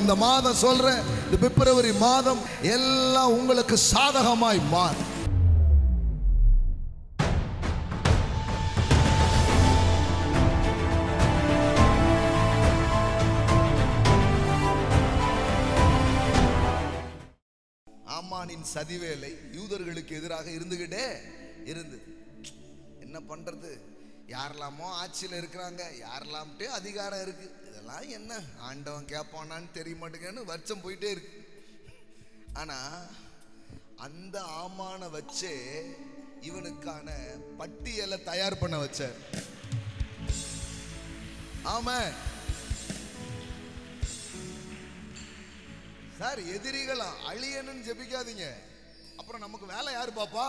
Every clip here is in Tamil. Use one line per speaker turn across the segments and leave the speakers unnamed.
இந்த மாதம் சொல்றேன், இந்த பிப்ரவரி மாதம் எல்லாம் உங்களுக்கு சாதகமாய் மாறும். ஆமானின் சதிவேலை யூதர்களுக்கு எதிராக இருந்துகிட்டே இருந்தது. என்ன பண்றது? யாரெல்லாமோ ஆட்சியில் இருக்கிறாங்க, யாரெல்லாம்ட்டே அதிகாரம் இருக்கு. இதெல்லாம் என்ன ஆண்டவன் கேட்பானான்னு தெரிய மாட்டேங்கன்னு வருஷம் போயிட்டே இருக்கு. ஆனா அந்த ஆமான வச்சே இவனுக்கான பட்டியலை தயார் பண்ண வச்சார். ஆமா சார், எதிரிகளா அழியணும்னு ஜெபிக்காதீங்க. அப்புறம் நமக்கு வேலை யாரு பாப்பா?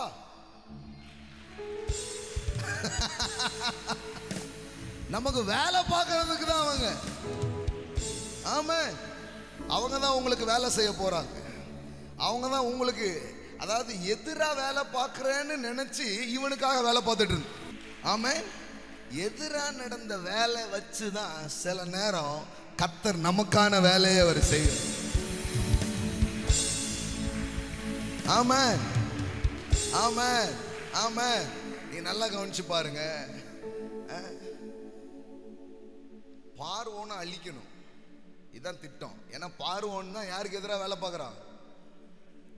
நமக்கு வேலை பார்க்கறதுக்கு தான் அவங்க. ஆமா, அவங்க தான் உங்களுக்கு வேலை செய்ய போறாங்க. அவங்க தான் உங்களுக்கு, அதாவது எதிரா வேலை பார்க்கறேன்னு நினைச்சு இவனுக்காக வேலை பார்த்துட்டு இருந்து. ஆமா, எதிரா நடந்த வேலை வச்சுதான் சில நேரம் கர்த்தர் நமக்கான வேலையை அவர் செய்யும். ஆமா ஆமா ஆமா, நீ நல்லா கவனிச்சு பாருங்க. பார்வோனை அழிக்கணும், இதுதான் திட்டம். ஏன்னா பார்வோன் தான் யாருக்கு எதிராக வேலை பார்க்கறான்?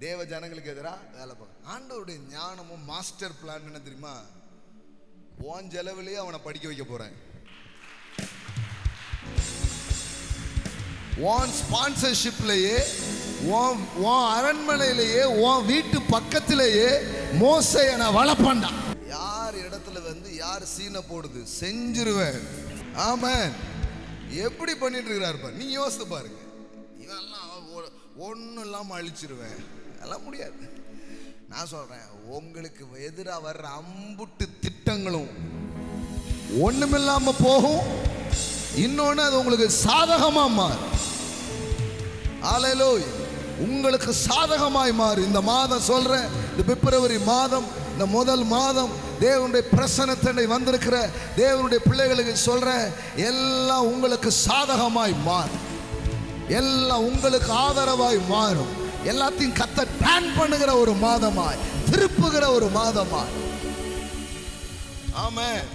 தேவ ஜனங்களுக்கு எதிராக வேலை பார்க்க. ஆண்டவருடைய ஞானமும் மாஸ்டர் பிளான் என்ன தெரியுமா? உன் செலவிலேயே அவனை படிக்க வைக்க போறேன். உன் ஸ்பான்சர்ஷிப்லயே, உன் அரண்மனையிலேயே, உன் வீட்டு பக்கத்திலேயே மோசேயை நான் வளர்ப்பேன்டா. யார் இடத்துல வந்து யார் சீனை போடுது செஞ்சிருவேன். ஆமா, எப்படி பண்ணிட்டு இருக்கிறாரு பாரு. நீ யோசித்து பாருங்க. இவெல்லாம் ஒன்றும் இல்லாமல் அழிச்சிருவேன், அதெல்லாம் முடியாது. நான் சொல்றேன், உங்களுக்கு எதிராக வர்ற அம்புட்டு திட்டங்களும் ஒண்ணுமில்லாம போகும். இன்னொன்னு அது உங்களுக்கு சாதகமா மாறும். ஹல்லேலூயா, உங்களுக்கு சாதகமாய் மாறும். இந்த மாதம் சொல்றேன், இந்த பிப்ரவரி மாதம், இந்த முதல் மாதம் தேவனுடைய பிரசன்னத்தை வந்திருக்கிற தேவனுடைய பிள்ளைகளுக்கு சொல்றேன், எல்லாம் உங்களுக்கு சாதகமாய் மாறும். எல்லாம் உங்களுக்கு ஆதரவாய் மாறும். எல்லாத்தையும் கர்த்தர் பிளான் பண்ணுகிற ஒரு மாதமாய், திருப்புகிற ஒரு மாதமாய். ஆமென்.